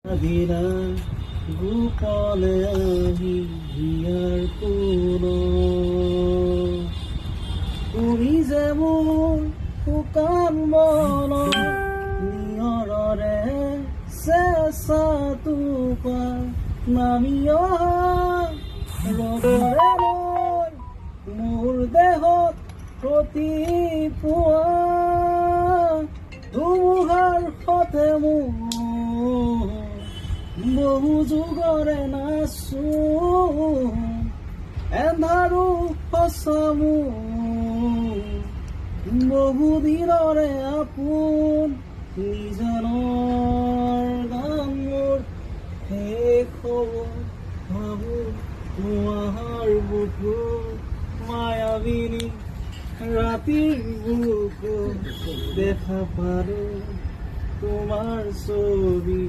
দিনা গোপনে আহি হিয়াৰ কোন তুমি যে মোৰ শুকান মন নিয়ৰৰে চেঁচা টোপা নামি ৰদৰে লৈ মোৰ দেহত প্ৰতি পুৱা ধুমুহাৰ সতে মোৰ বহু যুগৰে নাচো এন্ধাৰো সঁচা মোৰ বহু দিনৰে আপোন নিজানৰ গান মোৰ শেষ হ'ব ভাবো তোমাৰ বুকু মায়াবিনী ৰাতিৰ বুকু দেখা পাৰো তোমাৰ ছবি